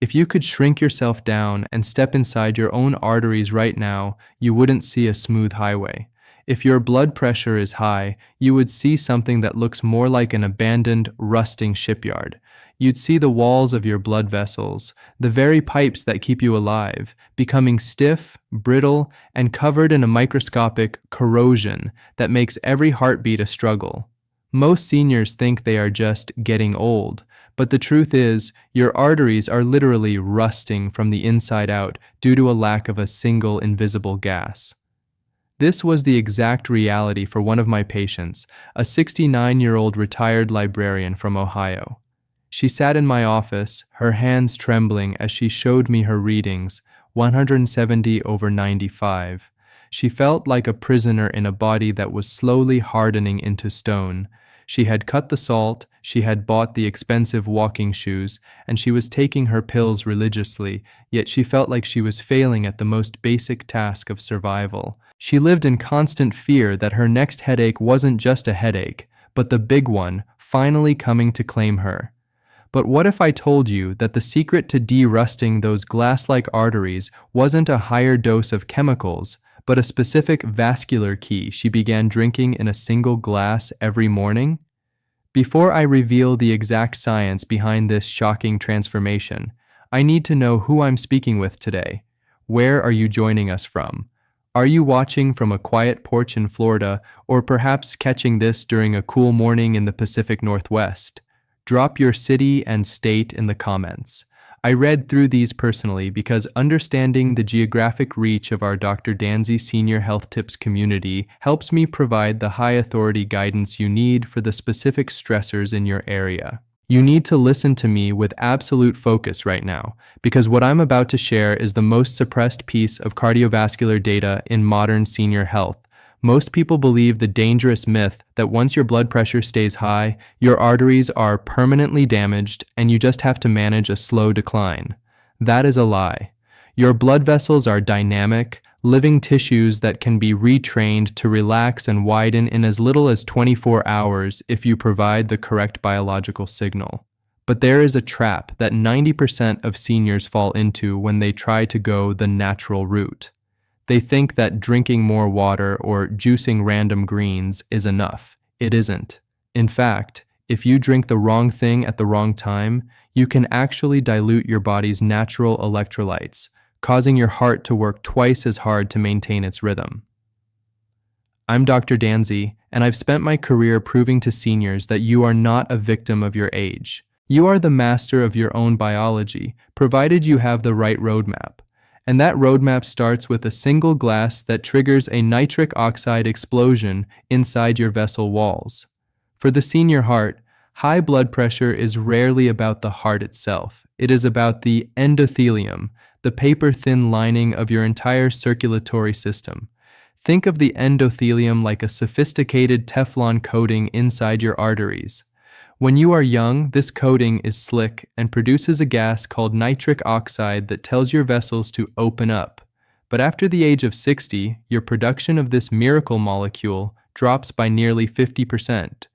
If you could shrink yourself down and step inside your own arteries right now, you wouldn't see a smooth highway. If your blood pressure is high, you would see something that looks more like an abandoned, rusting shipyard. You'd see the walls of your blood vessels, the very pipes that keep you alive, becoming stiff, brittle, and covered in a microscopic corrosion that makes every heartbeat a struggle. Most seniors think they are just getting old, but the truth is, your arteries are literally rusting from the inside out due to a lack of a single invisible gas. This was the exact reality for one of my patients, a 69-year-old retired librarian from Ohio. She sat in my office, her hands trembling as she showed me her readings, 170/95. She felt like a prisoner in a body that was slowly hardening into stone. She had cut the salt, she had bought the expensive walking shoes, and she was taking her pills religiously, yet she felt like she was failing at the most basic task of survival. She lived in constant fear that her next headache wasn't just a headache, but the big one, finally coming to claim her. But what if I told you that the secret to de-rusting those glass-like arteries wasn't a higher dose of chemicals, but a specific vascular key she began drinking in a single glass every morning? Before I reveal the exact science behind this shocking transformation, I need to know who I'm speaking with today. Where are you joining us from? Are you watching from a quiet porch in Florida, or perhaps catching this during a cool morning in the Pacific Northwest? Drop your city and state in the comments. I read through these personally because understanding the geographic reach of our Dr. Danzy Senior Health Tips community helps me provide the high-authority guidance you need for the specific stressors in your area. You need to listen to me with absolute focus right now, because what I'm about to share is the most suppressed piece of cardiovascular data in modern senior health. Most people believe the dangerous myth that once your blood pressure stays high, your arteries are permanently damaged and you just have to manage a slow decline. That is a lie. Your blood vessels are dynamic, living tissues that can be retrained to relax and widen in as little as 24 hours if you provide the correct biological signal. But there is a trap that 90% of seniors fall into when they try to go the natural route. They think that drinking more water or juicing random greens is enough. It isn't. In fact, if you drink the wrong thing at the wrong time, you can actually dilute your body's natural electrolytes, causing your heart to work twice as hard to maintain its rhythm. I'm Dr. Danzy, and I've spent my career proving to seniors that you are not a victim of your age. You are the master of your own biology, provided you have the right roadmap. And that roadmap starts with a single glass that triggers a nitric oxide explosion inside your vessel walls. For the senior heart, high blood pressure is rarely about the heart itself. It is about the endothelium, the paper-thin lining of your entire circulatory system. Think of the endothelium like a sophisticated Teflon coating inside your arteries. When you are young, this coating is slick and produces a gas called nitric oxide that tells your vessels to open up. But after the age of 60, your production of this miracle molecule drops by nearly 50%.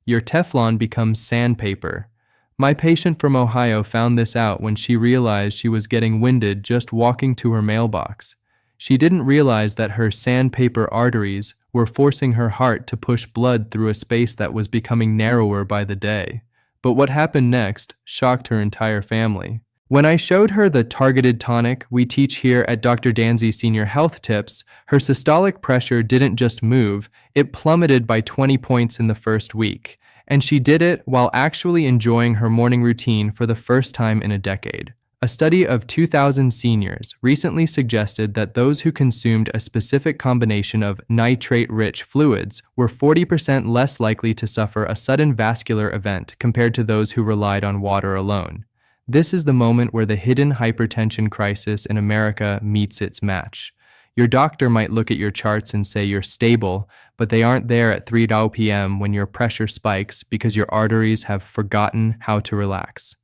Your Teflon becomes sandpaper. My patient from Ohio found this out when she realized she was getting winded just walking to her mailbox. She didn't realize that her sandpaper arteries were forcing her heart to push blood through a space that was becoming narrower by the day. But what happened next shocked her entire family. When I showed her the targeted tonic we teach here at Dr. Danzy Senior Health Tips, her systolic pressure didn't just move, it plummeted by 20 points in the first week. And she did it while actually enjoying her morning routine for the first time in a decade. A study of 2,000 seniors recently suggested that those who consumed a specific combination of nitrate-rich fluids were 40% less likely to suffer a sudden vascular event compared to those who relied on water alone. This is the moment where the hidden hypertension crisis in America meets its match. Your doctor might look at your charts and say you're stable, but they aren't there at 3 p.m. when your pressure spikes because your arteries have forgotten how to relax.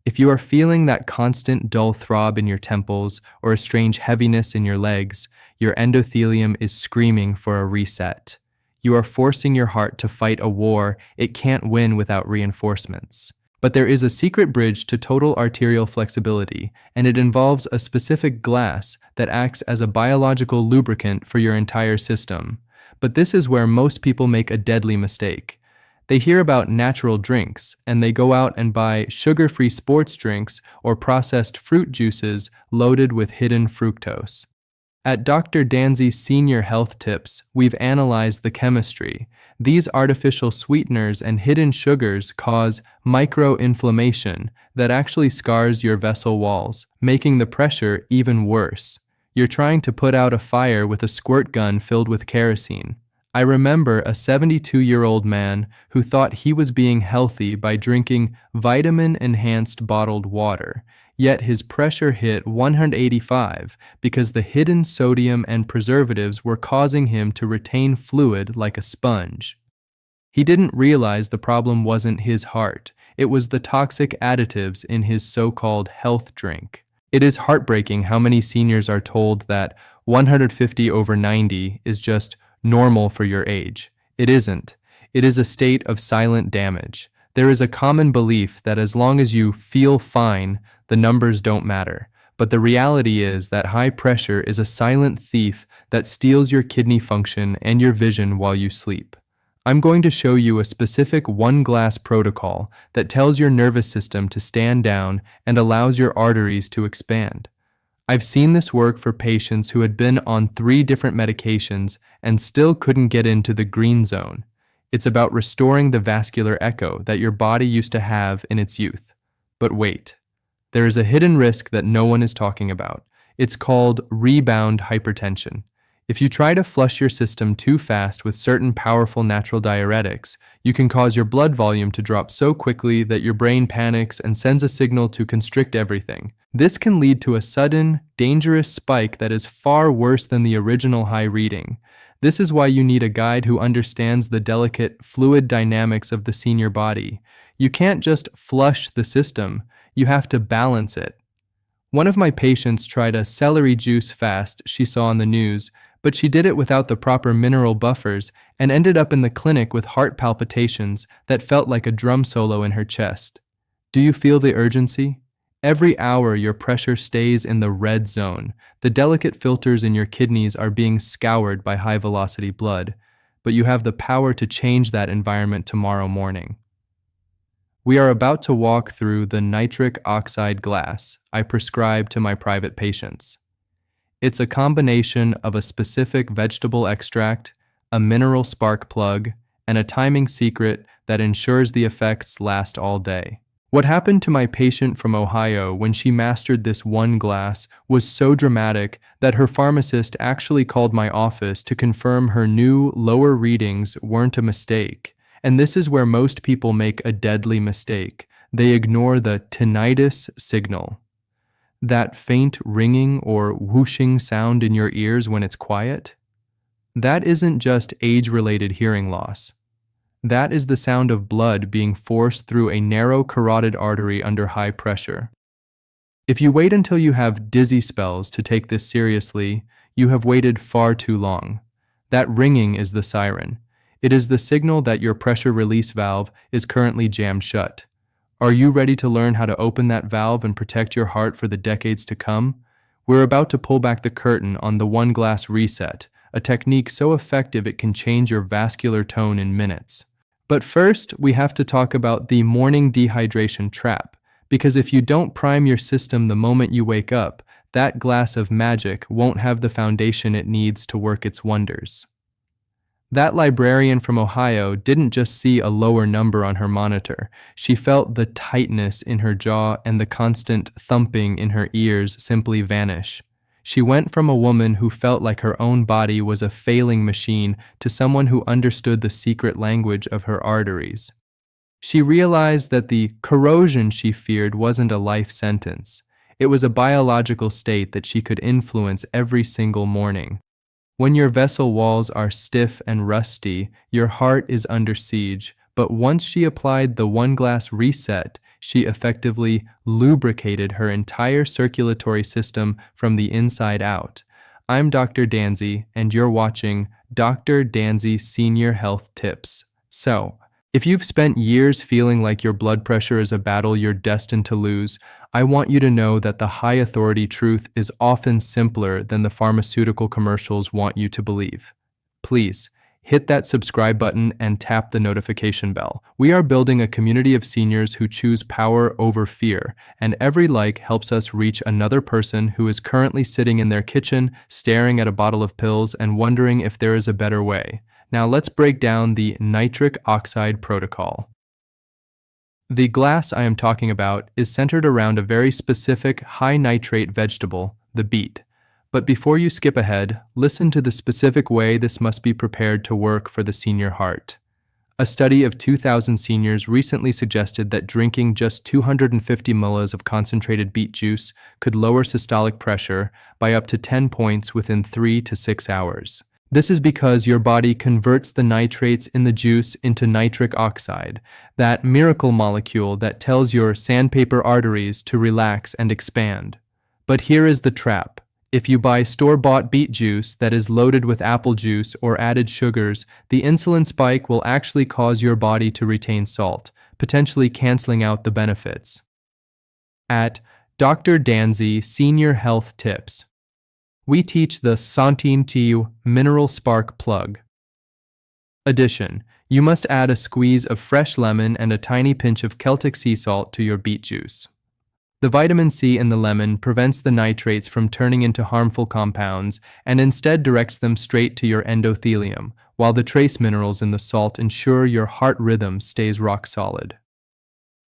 If you are feeling that constant dull throb in your temples or a strange heaviness in your legs, your endothelium is screaming for a reset. You are forcing your heart to fight a war it can't win without reinforcements. But there is a secret bridge to total arterial flexibility, and it involves a specific glass that acts as a biological lubricant for your entire system. But this is where most people make a deadly mistake. They hear about natural drinks, and they go out and buy sugar-free sports drinks or processed fruit juices loaded with hidden fructose. At Dr. Danzy's Senior Health Tips, we've analyzed the chemistry. These artificial sweeteners and hidden sugars cause microinflammation that actually scars your vessel walls, making the pressure even worse. You're trying to put out a fire with a squirt gun filled with kerosene. I remember a 72-year-old man who thought he was being healthy by drinking vitamin-enhanced bottled water, yet his pressure hit 185 because the hidden sodium and preservatives were causing him to retain fluid like a sponge. He didn't realize the problem wasn't his heart, it was the toxic additives in his so-called health drink. It is heartbreaking how many seniors are told that 150/90 is just normal for your age. It isn't. It is a state of silent damage. There is a common belief that as long as you feel fine, the numbers don't matter. But the reality is that high pressure is a silent thief that steals your kidney function and your vision while you sleep. I'm going to show you a specific one-glass protocol that tells your nervous system to stand down and allows your arteries to expand. I've seen this work for patients who had been on 3 different medications and still couldn't get into the green zone. It's about restoring the vascular echo that your body used to have in its youth. But wait, there is a hidden risk that no one is talking about. It's called rebound hypertension. If you try to flush your system too fast with certain powerful natural diuretics, you can cause your blood volume to drop so quickly that your brain panics and sends a signal to constrict everything. This can lead to a sudden, dangerous spike that is far worse than the original high reading. This is why you need a guide who understands the delicate fluid dynamics of the senior body. You can't just flush the system, you have to balance it. One of my patients tried a celery juice fast she saw on the news, but she did it without the proper mineral buffers and ended up in the clinic with heart palpitations that felt like a drum solo in her chest. Do you feel the urgency? Every hour your pressure stays in the red zone. The delicate filters in your kidneys are being scoured by high-velocity blood, but you have the power to change that environment tomorrow morning. We are about to walk through the nitric oxide glass I prescribe to my private patients. It's a combination of a specific vegetable extract, a mineral spark plug, and a timing secret that ensures the effects last all day. What happened to my patient from Ohio when she mastered this one glass was so dramatic that her pharmacist actually called my office to confirm her new lower readings weren't a mistake. And this is where most people make a deadly mistake. They ignore the tinnitus signal. That faint ringing or whooshing sound in your ears when it's quiet. That isn't just age-related hearing loss. That is the sound of blood being forced through a narrow carotid artery under high pressure. If you wait until you have dizzy spells to take this seriously, you have waited far too long. That ringing is the siren. It is the signal that your pressure release valve is currently jammed shut. Are you ready to learn how to open that valve and protect your heart for the decades to come? We're about to pull back the curtain on the one glass reset, a technique so effective it can change your vascular tone in minutes. But first, we have to talk about the morning dehydration trap, because if you don't prime your system the moment you wake up, that glass of magic won't have the foundation it needs to work its wonders. That librarian from Ohio didn't just see a lower number on her monitor. She felt the tightness in her jaw and the constant thumping in her ears simply vanish. She went from a woman who felt like her own body was a failing machine to someone who understood the secret language of her arteries. She realized that the corrosion she feared wasn't a life sentence. It was a biological state that she could influence every single morning. When your vessel walls are stiff and rusty, your heart is under siege, but once she applied the one glass reset, she effectively lubricated her entire circulatory system from the inside out. I'm Dr. Danzy, and you're watching Dr. Danzy Senior Health Tips. So, If you've spent years feeling like your blood pressure is a battle you're destined to lose, I want you to know that the high authority truth is often simpler than the pharmaceutical commercials want you to believe. Please, hit that subscribe button and tap the notification bell. We are building a community of seniors who choose power over fear, and every like helps us reach another person who is currently sitting in their kitchen, staring at a bottle of pills and wondering if there is a better way. Now let's break down the nitric oxide protocol. The glass I am talking about is centered around a very specific high nitrate vegetable, the beet. But before you skip ahead, listen to the specific way this must be prepared to work for the senior heart. A study of 2,000 seniors recently suggested that drinking just 250 ml of concentrated beet juice could lower systolic pressure by up to 10 points within 3 to 6 hours. This is because your body converts the nitrates in the juice into nitric oxide, that miracle molecule that tells your sandpaper arteries to relax and expand. But here is the trap. If you buy store-bought beet juice that is loaded with apple juice or added sugars, the insulin spike will actually cause your body to retain salt, potentially canceling out the benefits. At Dr. Danzy Senior Health Tips, we teach the Santin Mineral Spark Plug. Addition: you must add a squeeze of fresh lemon and a tiny pinch of Celtic sea salt to your beet juice. The vitamin C in the lemon prevents the nitrates from turning into harmful compounds and instead directs them straight to your endothelium, while the trace minerals in the salt ensure your heart rhythm stays rock solid.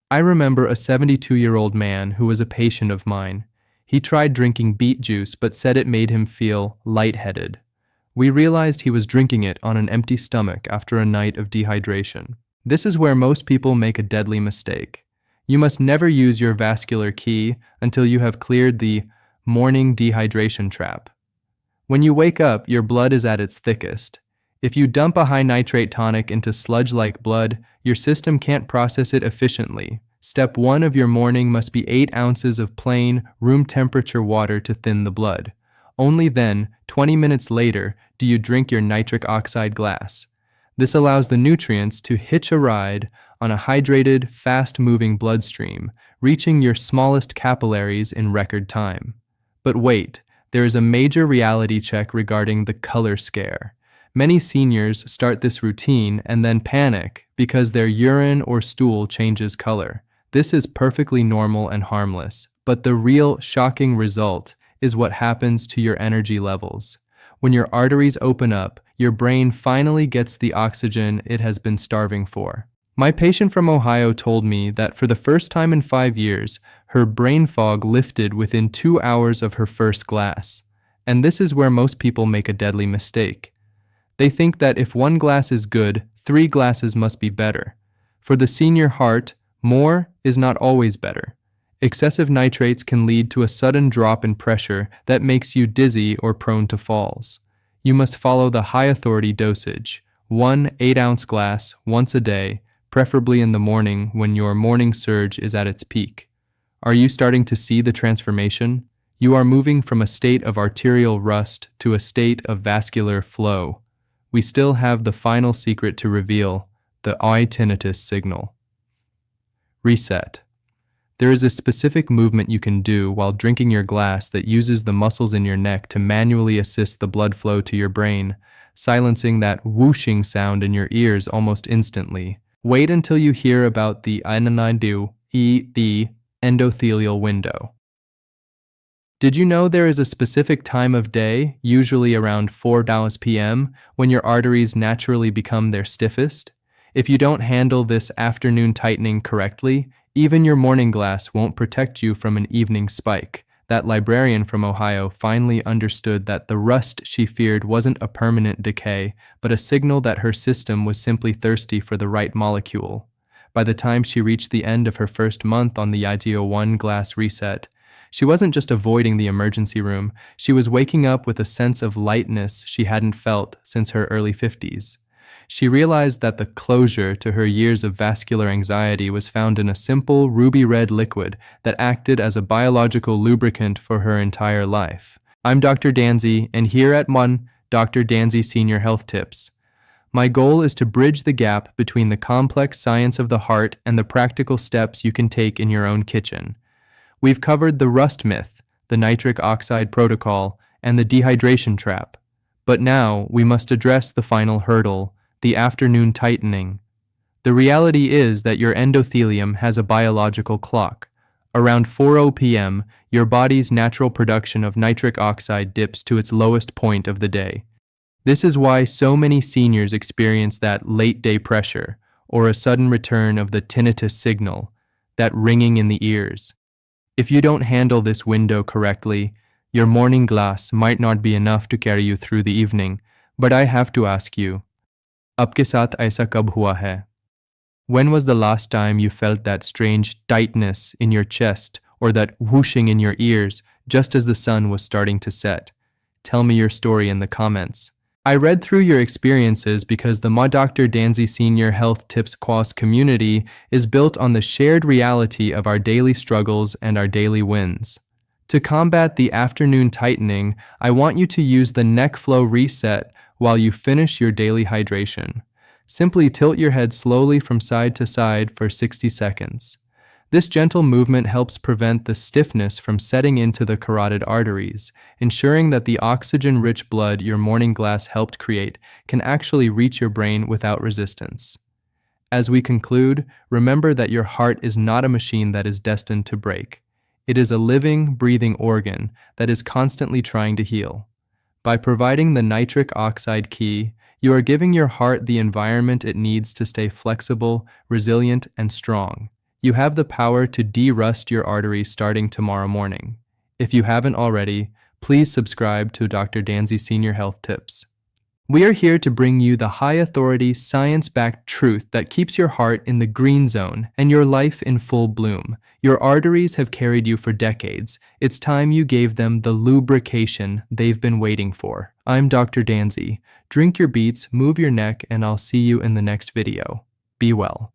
I remember a 72-year-old man who was a patient of mine. He tried drinking beet juice but said it made him feel lightheaded. We realized he was drinking it on an empty stomach after a night of dehydration. This is where most people make a deadly mistake. You must never use your vascular key until you have cleared the morning dehydration trap. When you wake up, your blood is at its thickest. If you dump a high nitrate tonic into sludge-like blood, your system can't process it efficiently. Step 1 of your morning must be 8 ounces of plain, room-temperature water to thin the blood. Only then, 20 minutes later, do you drink your nitric oxide glass. This allows the nutrients to hitch a ride on a hydrated, fast-moving bloodstream, reaching your smallest capillaries in record time. But wait, there is a major reality check regarding the color scare. Many seniors start this routine and then panic because their urine or stool changes color. This is perfectly normal and harmless, but the real shocking result is what happens to your energy levels. When your arteries open up, your brain finally gets the oxygen it has been starving for. My patient from Ohio told me that for the first time in 5 years, her brain fog lifted within 2 hours of her first glass. And this is where most people make a deadly mistake. They think that if 1 glass is good, 3 glasses must be better. For the senior heart, more is not always better. Excessive nitrates can lead to a sudden drop in pressure that makes you dizzy or prone to falls. You must follow the high authority dosage, 1 8-ounce glass once a day, preferably in the morning when your morning surge is at its peak. Are you starting to see the transformation? You are moving from a state of arterial rust to a state of vascular flow. We still have the final secret to reveal, the tinnitus signal. Reset. There is a specific movement you can do while drinking your glass that uses the muscles in your neck to manually assist the blood flow to your brain, silencing that whooshing sound in your ears almost instantly. Wait until you hear about the endothelial window. Did you know there is a specific time of day, usually around 4 p.m., when your arteries naturally become their stiffest? If you don't handle this afternoon tightening correctly, even your morning glass won't protect you from an evening spike. That librarian from Ohio finally understood that the rust she feared wasn't a permanent decay, but a signal that her system was simply thirsty for the right molecule. By the time she reached the end of her first month on the IDO1 glass reset, she wasn't just avoiding the emergency room, she was waking up with a sense of lightness she hadn't felt since her early 50s. She realized that the closure to her years of vascular anxiety was found in a simple ruby-red liquid that acted as a biological lubricant for her entire life. I'm Dr. Danzy, and here at Dr. Danzy Senior Health Tips, My goal is to bridge the gap between the complex science of the heart and the practical steps you can take in your own kitchen. We've covered the rust myth, the nitric oxide protocol, and the dehydration trap. But now we must address the final hurdle, the afternoon tightening. The reality is that your endothelium has a biological clock. Around 4:00 p.m., your body's natural production of nitric oxide dips to its lowest point of the day. This is why so many seniors experience that late-day pressure, or a sudden return of the tinnitus signal, that ringing in the ears. If you don't handle this window correctly, your morning glass might not be enough to carry you through the evening, but I have to ask you, आपके साथ ऐसा कब हुआ है? When was the last time you felt that strange tightness in your chest or that whooshing in your ears just as the sun was starting to set? Tell me your story in the comments. I read through your experiences because the My Dr. Danzy Senior Health Tips Quas community is built on the shared reality of our daily struggles and our daily wins. To combat the afternoon tightening, I want you to use the neck flow reset while you finish your daily hydration. Simply tilt your head slowly from side to side for 60 seconds. This gentle movement helps prevent the stiffness from setting into the carotid arteries, ensuring that the oxygen-rich blood your morning glass helped create can actually reach your brain without resistance. As we conclude, remember that your heart is not a machine that is destined to break. It is a living, breathing organ that is constantly trying to heal. By providing the nitric oxide key, you are giving your heart the environment it needs to stay flexible, resilient, and strong. You have the power to de-rust your arteries starting tomorrow morning. If you haven't already, please subscribe to Dr. Danzy Senior Health Tips. We are here to bring you the high-authority, science-backed truth that keeps your heart in the green zone and your life in full bloom. Your arteries have carried you for decades. It's time you gave them the lubrication they've been waiting for. I'm Dr. Danzy. Drink your beets, move your neck, and I'll see you in the next video. Be well.